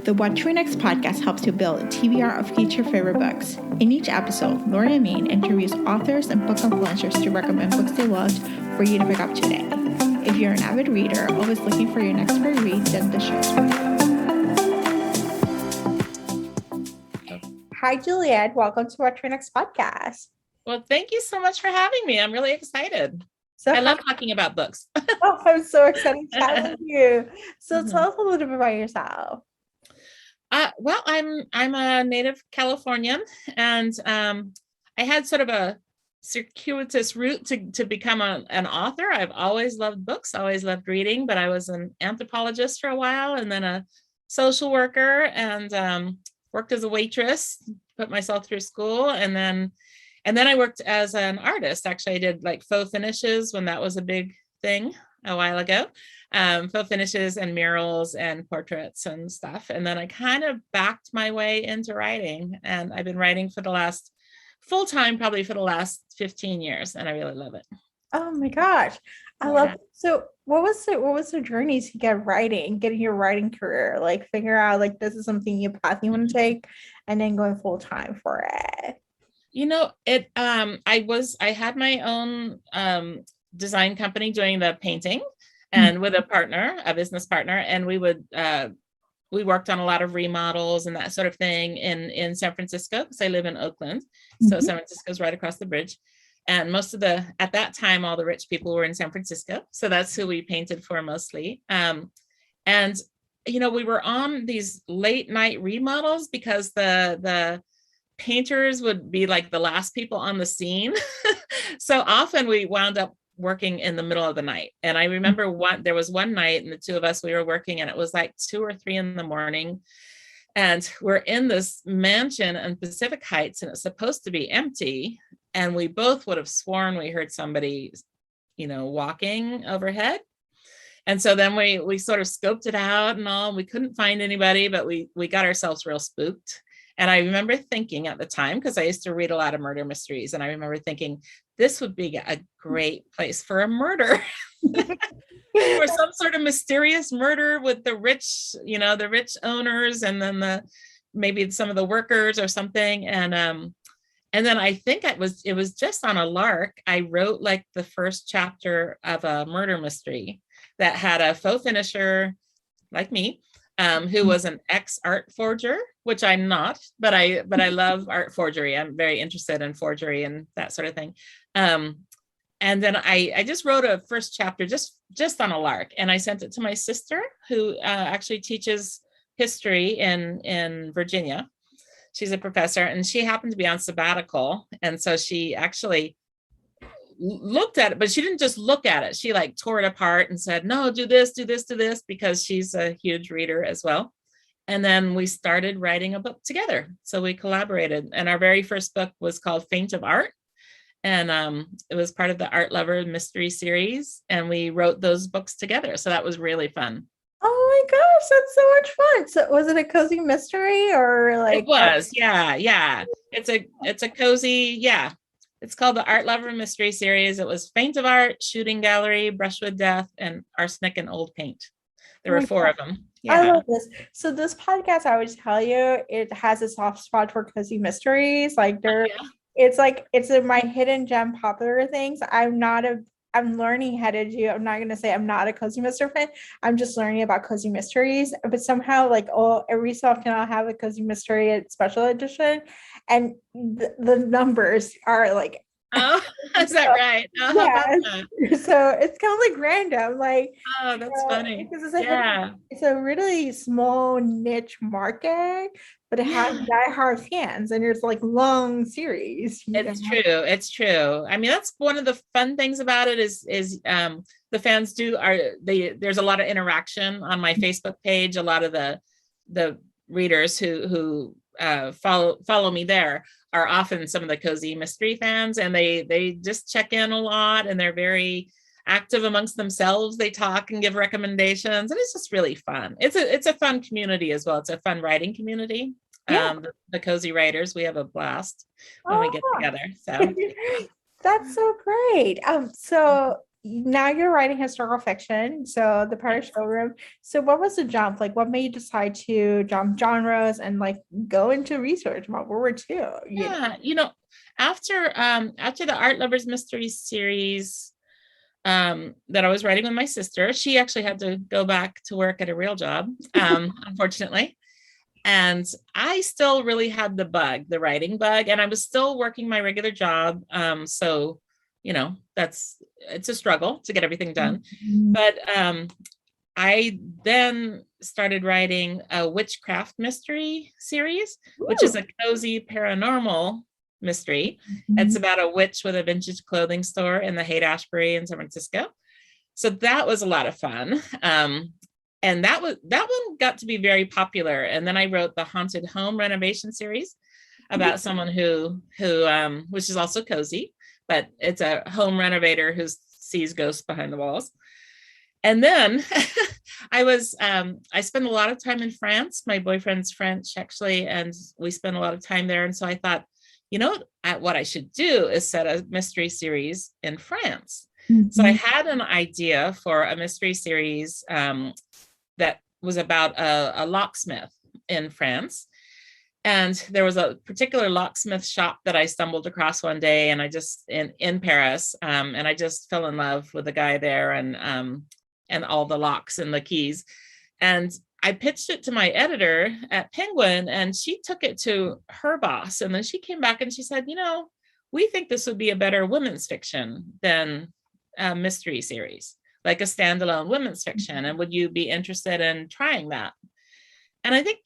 The What to Read Next podcast helps you build a TBR of future favorite books. In each episode, Lori and Maine interviews authors and book influencers to recommend books they loved for you to pick up today. If you're an avid reader, always looking for your next great read, then the show's for you. Hi, Juliet. Welcome to What to Read Next podcast. Well, thank you so much for having me. I'm really excited. I love talking about books. Oh, I'm so excited to chat with you. So tell us a little bit about yourself. Well, I'm a native Californian, and I had sort of a circuitous route to become an author. I've always loved books, always loved reading, but I was an anthropologist for a while, and then a social worker, and worked as a waitress, put myself through school, and then I worked as an artist. Actually, I did like faux finishes when that was a big thing a while ago. Faux finishes and murals and portraits and stuff. And then I kind of backed my way into writing, and I've been writing for the last full-time, probably for the last 15 years. And I really love it. Oh my gosh. I love it. So what was the journey to getting your writing career, like figure out like this is something you path you want to take and then going full-time for it? You know, I had my own design company doing the painting, and with a business partner, and we worked on a lot of remodels and that sort of thing in San Francisco, because I live in Oakland. So San Francisco's right across the bridge. And at that time, all the rich people were in San Francisco. So that's who we painted for mostly. And, you know, we were on these late night remodels because the painters would be like the last people on the scene. So often we wound up working in the middle of the night. And I remember there was one night, and the two of us, we were working, and it was like 2 or 3 in the morning. And we're in this mansion in Pacific Heights, and it's supposed to be empty. And we both would have sworn we heard somebody, you know, walking overhead. And so then we sort of scoped it out and all. We couldn't find anybody, but we got ourselves real spooked. And I remember thinking at the time, because I used to read a lot of murder mysteries, and I remember thinking this would be a great place for a murder. Or some sort of mysterious murder with the rich, you know, the rich owners, and then maybe some of the workers or something. And then I think it was just on a lark. I wrote like the first chapter of a murder mystery that had a faux finisher like me, who was an ex-art forger, which I'm not, but I love art forgery. I'm very interested in forgery and that sort of thing. And then I just wrote a first chapter just on a lark, and I sent it to my sister, who actually teaches history in Virginia. She's a professor, and she happened to be on sabbatical. And so she actually looked at it, but she didn't just look at it. She like tore it apart and said, no, do this, because she's a huge reader as well. And then we started writing a book together. So we collaborated, and our very first book was called Faint of Art. And it was part of the Art Lover mystery series. And we wrote those books together. So that was really fun. Oh my gosh, that's so much fun. So was it a cozy mystery or like? It was, yeah. It's a cozy, yeah. It's called the Art Lover Mystery Series. It was Faint of Art, Shooting Gallery, Brushwood Death, and Arsenic and Old Paint. There were 4 of them. Yeah. I love this. So this podcast, I would tell you, it has a soft spot for cozy mysteries. Like it's in my hidden gem popular things. I'm learning how to do. I'm not going to say I'm not a cozy mystery fan. I'm just learning about cozy mysteries. But somehow, like, every so often I'll have a cozy mystery special edition, and the numbers are like. Oh, is that right? Oh, yeah. So it's kind of like random, like. Oh, that's funny. Because it's a really small niche market, but it has diehard fans, and there's like long series. It's true. I mean, that's one of the fun things about it is the fans there's a lot of interaction on my Facebook page. A lot of the readers who follow me there are often some of the cozy mystery fans, and they just check in a lot, and they're very active amongst themselves. They talk and give recommendations, and it's just really fun. It's a fun community as well. It's a fun writing community. Yeah. The cozy writers, we have a blast when we get together. So that's so great. So now you're writing historical fiction, so the Paris Showroom. So what was the jump? Like what made you decide to jump genres and like go into research about World War II? Yeah, after the Art Lovers Mystery series that I was writing with my sister, she actually had to go back to work at a real job, unfortunately. And I still really had the writing bug, and I was still working my regular job. So, it's a struggle to get everything done. But I then started writing a witchcraft mystery series, which is a cozy paranormal mystery. It's about a witch with a vintage clothing store in the Haight-Ashbury in San Francisco. So that was a lot of fun. And that one got to be very popular. And then I wrote the haunted home renovation series about someone who which is also cozy, but it's a home renovator who sees ghosts behind the walls. And then I spent a lot of time in France. My boyfriend's French, actually, and we spent a lot of time there. And so I thought, what I should do is set a mystery series in France. So I had an idea for a mystery series that was about a locksmith in France. And there was a particular locksmith shop that I stumbled across one day, and I just in Paris, and I just fell in love with the guy there and all the locks and the keys. And I pitched it to my editor at Penguin, and she took it to her boss. And then she came back and she said, we think this would be a better women's fiction than a mystery series, like a standalone women's fiction. And would you be interested in trying that? And I think,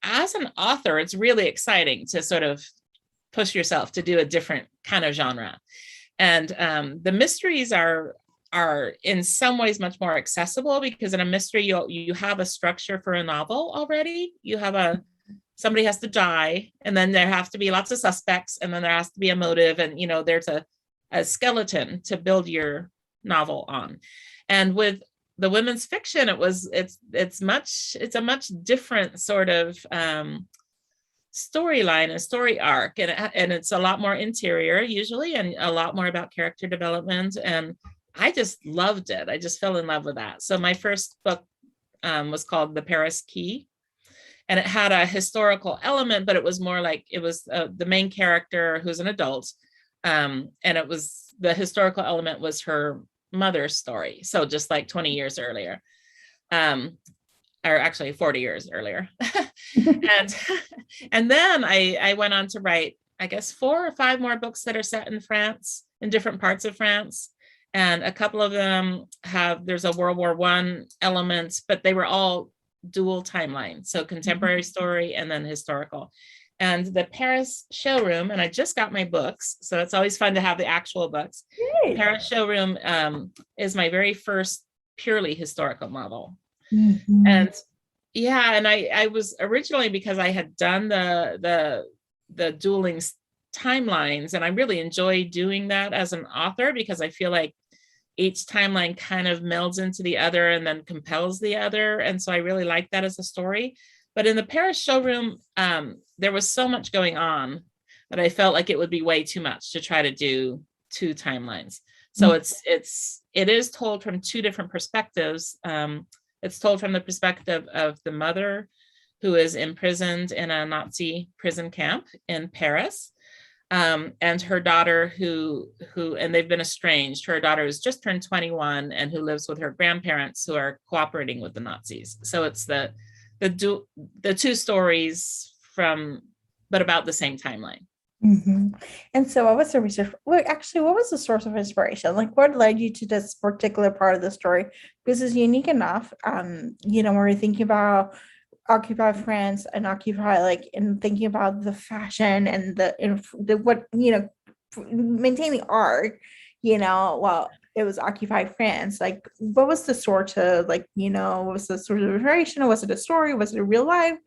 as an author, it's really exciting to sort of push yourself to do a different kind of genre. And the mysteries are in some ways much more accessible, because in a mystery, you have a structure for a novel already. You have somebody has to die, and then there have to be lots of suspects, and then there has to be a motive, and there's a skeleton to build your novel on. And with the women's fiction, it's a much different sort of storyline, a story arc, and it's a lot more interior usually, and a lot more about character development. And I just loved it. I just fell in love with that. So my first book was called The Paris Key, and it had a historical element, but it was more like it was the main character, who's an adult, and the historical element was her mother's story. So just like 20 years earlier, or actually 40 years earlier. and then I went on to write, I guess, 4 or 5 more books that are set in France, in different parts of France. And a couple of them there's a World War I element, but they were all dual timelines. So contemporary story and then historical. And the Paris Showroom, and I just got my books, so it's always fun to have the actual books. Yay. Paris Showroom is my very first purely historical novel. And I was originally, because I had done the dueling timelines, and I really enjoy doing that as an author, because I feel like each timeline kind of melds into the other and then compels the other. And so I really like that as a story. But in the Paris Showroom, there was so much going on that I felt like it would be way too much to try to do 2 timelines. So it is told from 2 different perspectives. It's told from the perspective of the mother, who is imprisoned in a Nazi prison camp in Paris, and her daughter, who and they've been estranged. Her daughter has just turned 21 and who lives with her grandparents, who are cooperating with the Nazis. So it's the 2 stories but about the same timeline. And so what was the research? Well, actually, what was the source of inspiration? Like, what led you to this particular part of the story? Because it's unique enough. When we're thinking about Occupy France and Occupy, and thinking about the fashion and maintaining art, well, it was Occupy France. Like, what was the source of, what was the source of inspiration? Was it a story? Was it a real life?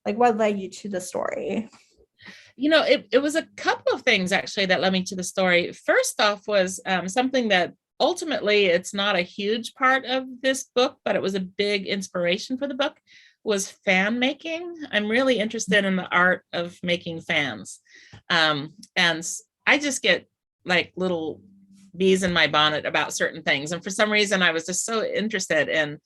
Like, what led you to the story? It was a couple of things actually that led me to the story. First off was something that ultimately it's not a huge part of this book, but it was a big inspiration for the book, was fan making. I'm really interested in the art of making fans. And I just get little bees in my bonnet about certain things. And for some reason, I was just so interested in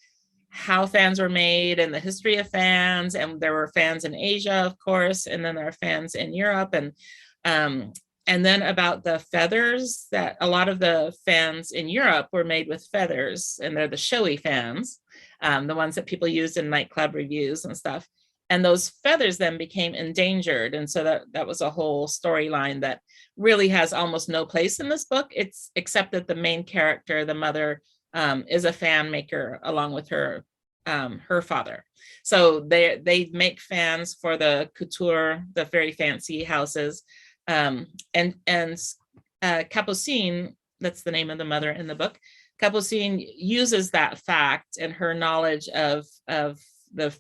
how fans were made and the history of fans. And there were fans in Asia, of course, and then there are fans in Europe. And then about the feathers, that a lot of the fans in Europe were made with feathers, and they're the showy fans, the ones that people used in nightclub reviews and stuff. And those feathers then became endangered. And so that was a whole storyline that really has almost no place in this book. It's except that the main character, the mother, is a fan maker along with her father. So they make fans for the couture, the very fancy houses. And Capucine, that's the name of the mother in the book. Capucine uses that fact and her knowledge of the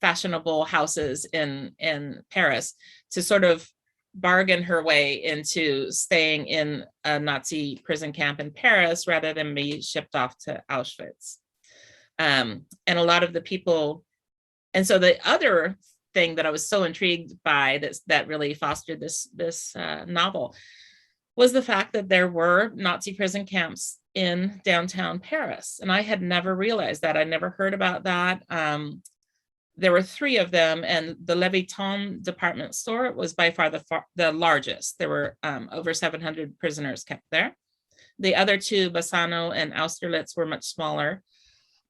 fashionable houses in Paris to sort of bargain her way into staying in a Nazi prison camp in Paris rather than be shipped off to Auschwitz. And a lot of the people, and so the other thing that I was so intrigued by that really fostered this novel was the fact that there were Nazi prison camps in downtown Paris. And I had never realized that. I never heard about that. There were 3 of them, and the Leviton department store was by far the largest. There were over 700 prisoners kept there. The other 2, Bassano and Austerlitz, were much smaller.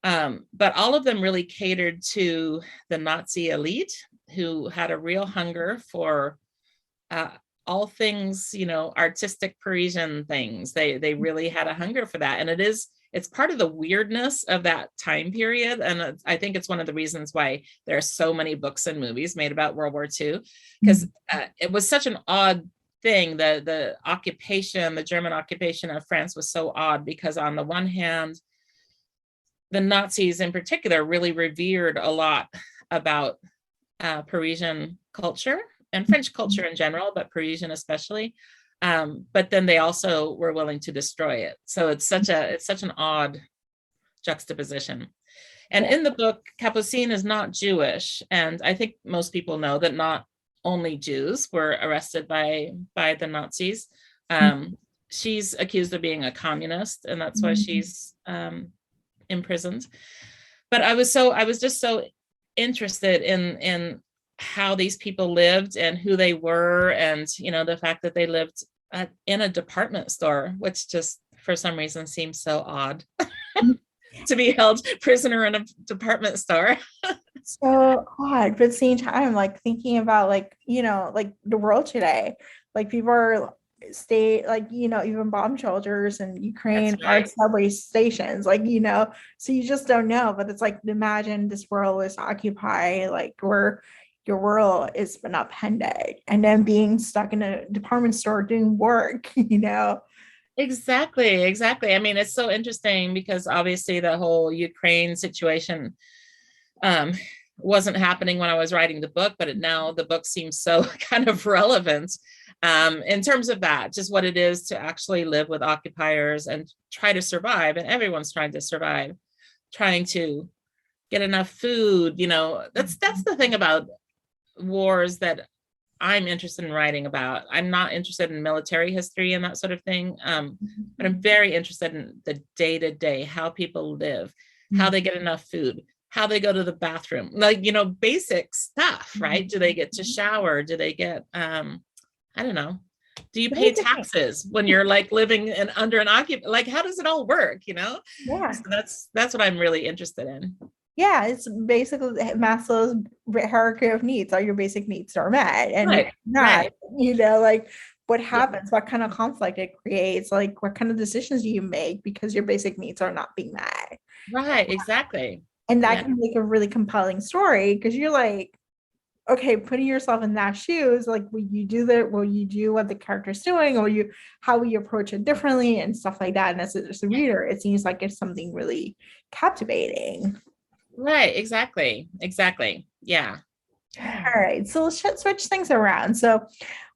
But all of them really catered to the Nazi elite, who had a real hunger for all things, artistic Parisian things. They really had a hunger for that. And it's part of the weirdness of that time period. And I think it's one of the reasons why there are so many books and movies made about World War II, because it was such an odd thing. The occupation, the German occupation of France was so odd because on the one hand, the Nazis in particular really revered a lot about Parisian culture and French culture in general, but Parisian especially. But then they also were willing to destroy it. So it's such an odd juxtaposition. And in the book, Capucine is not Jewish. And I think most people know that not only Jews were arrested by the Nazis. She's accused of being a communist, and that's why she's imprisoned. But I was just so interested in how these people lived and who they were, and the fact that they lived in a department store, which just for some reason seems so odd to be held prisoner in a department store. So odd, but at the same time, like thinking about like the world today, like people are even bomb shelters in Ukraine are subway stations, so you just don't know. But it's like, imagine this world was occupied, like where your world is been upended and then being stuck in a department store doing work. Exactly. I mean, it's so interesting because obviously the whole Ukraine situation wasn't happening when I was writing the book, but now the book seems so kind of relevant in terms of that, just what it is to actually live with occupiers and try to survive. And everyone's trying to survive, trying to get enough food. That's the thing about wars that I'm interested in writing about. I'm not interested in military history and that sort of thing, but I'm very interested in the day-to-day, how people live, how they get enough food, how they go to the bathroom, basic stuff, right? Do they get to shower? Do they get, I don't know. Do you pay taxes when you're like living under an occupation? Like, how does it all work? Yeah. So that's what I'm really interested in. Yeah, it's basically Maslow's hierarchy of needs. All your basic needs are met, and what happens, what kind of conflict it creates, like what kind of decisions do you make because your basic needs are not being met. Right, exactly. And that can make a really compelling story because you're like, okay, putting yourself in that shoes, like, will you do what the character's doing, or how will you approach it differently and stuff like that? And as a reader, it seems like it's something really captivating. Right, exactly. Yeah. All right, so let's switch things around. So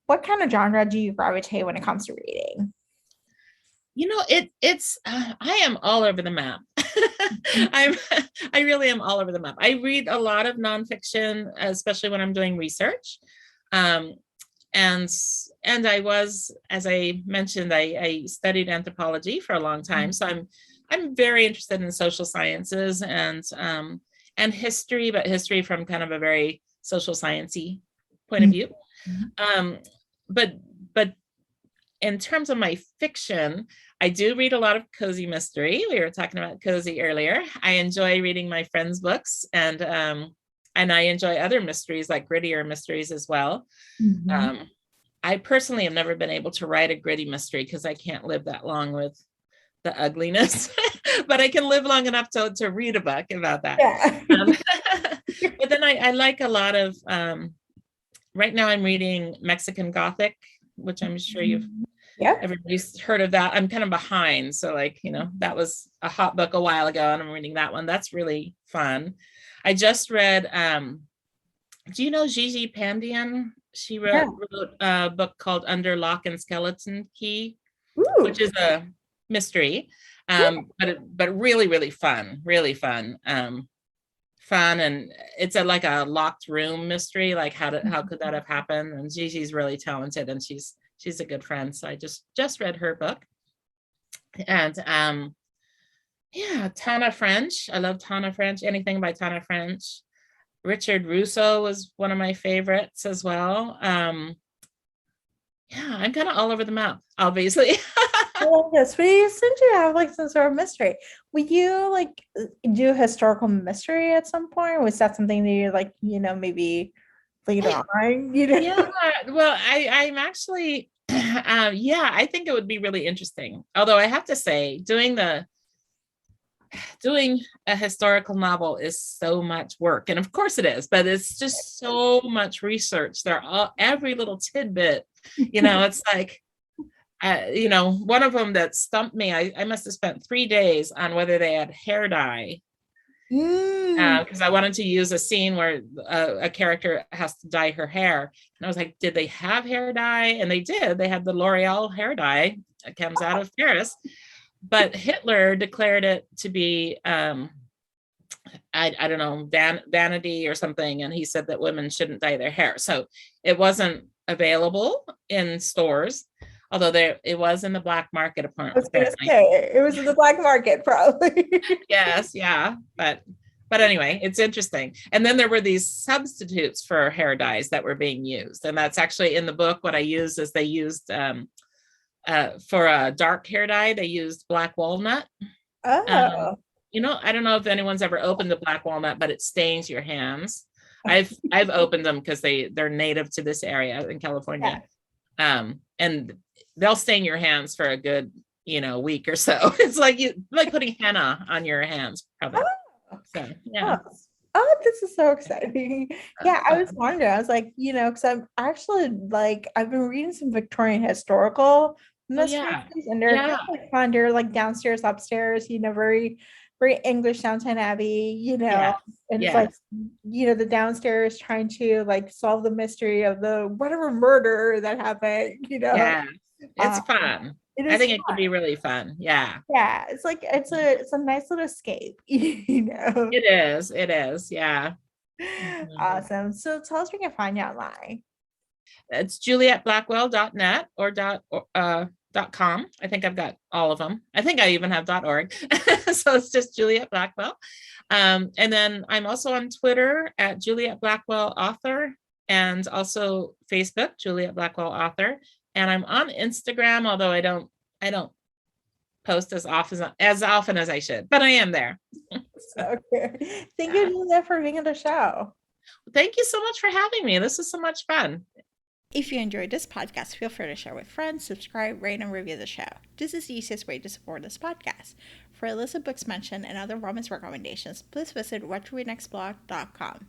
what kind of genre do you gravitate when it comes to reading? It's I am all over the map. I really am all over the map. I read a lot of nonfiction, especially when I'm doing research. and I was, as I mentioned, I studied anthropology for a long time, so I'm very interested in social sciences and history, but history from kind of a very social sciencey point of view. But in terms of my fiction, I do read a lot of cozy mystery. We were talking about cozy earlier. I enjoy reading my friends' books, and I enjoy other mysteries, like grittier mysteries as well. I personally have never been able to write a gritty mystery because I can't live that long with the ugliness, but I can live long enough to read a book about that. But then I like a lot of, right now I'm reading Mexican Gothic, which I'm sure you've everybody's heard of that. I'm kind of behind. So like, that was a hot book a while ago and I'm reading that one. That's really fun. I just read, do you know Gigi Pandian? She wrote a book called Under Lock and Skeleton Key, which is a mystery, but really, really fun, fun. And it's like a locked room mystery. Like how could that have happened? And Gigi's really talented and she's a good friend. So I just read her book. And Tana French. I love Tana French. Anything by Tana French. Richard Russo was one of my favorites as well. I'm kind of all over the map, obviously. Yes, but you seem to have like some sort of mystery. Would you like do historical mystery at some point? Was that something that you like, maybe later on? Yeah, well, I'm actually, I think it would be really interesting. Although I have to say, doing a historical novel is so much work, and of course it is, but it's just so much research. Every little tidbit, it's like, one of them that stumped me, I must have spent 3 days on whether they had hair dye, because I wanted to use a scene where a character has to dye her hair, and I was like, did they have hair dye? And they did. They had the L'Oreal hair dye that comes out of Paris. But Hitler declared it to be, I don't know, vanity or something. And he said that women shouldn't dye their hair. So it wasn't available in stores, although it was in the black market, apparently. It was in the black market, probably. Yes, yeah. But anyway, it's interesting. And then there were these substitutes for hair dyes that were being used. And that's actually in the book. What I used is they used... for a dark hair dye, they used black walnut. I don't know if anyone's ever opened a black walnut, but it stains your hands. I've opened them because they're native to this area in California. And they'll stain your hands for a good, week or so. It's like putting henna on your hands, probably. So yeah. Oh, this is so exciting. I was wondering. I was like, because I'm actually I've been reading some Victorian historical mysteries, and they're kind of like fun. They're like downstairs, upstairs, very, very English Downton Abbey, and it's like, the downstairs trying to like solve the mystery of the whatever murder that happened, Yeah, it's fun. I think it could be really fun. Yeah. Yeah. It's like, it's a nice little escape, It is. Yeah. Awesome. So tell us where we can find you online. It's julietblackwell.net or .com. I think I've got all of them. I think I even have .org. So it's just Juliet Blackwell. And then I'm also on Twitter at Juliet Blackwell Author, and also Facebook, Juliet Blackwell Author. And I'm on Instagram, although I don't post as often as I should, but I am there. Okay. Thank you, Juliet, for being on the show. Thank you so much for having me. This was so much fun. If you enjoyed this podcast, feel free to share with friends, subscribe, rate, and review the show. This is the easiest way to support this podcast. For a list of books mentioned and other romance recommendations, please visit whattoreadnextblog.com.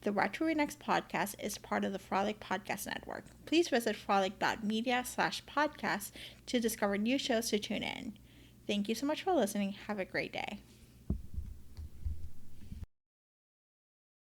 The What to Read Next podcast is part of the Frolic Podcast Network. Please visit frolic.media/podcast to discover new shows to tune in. Thank you so much for listening. Have a great day.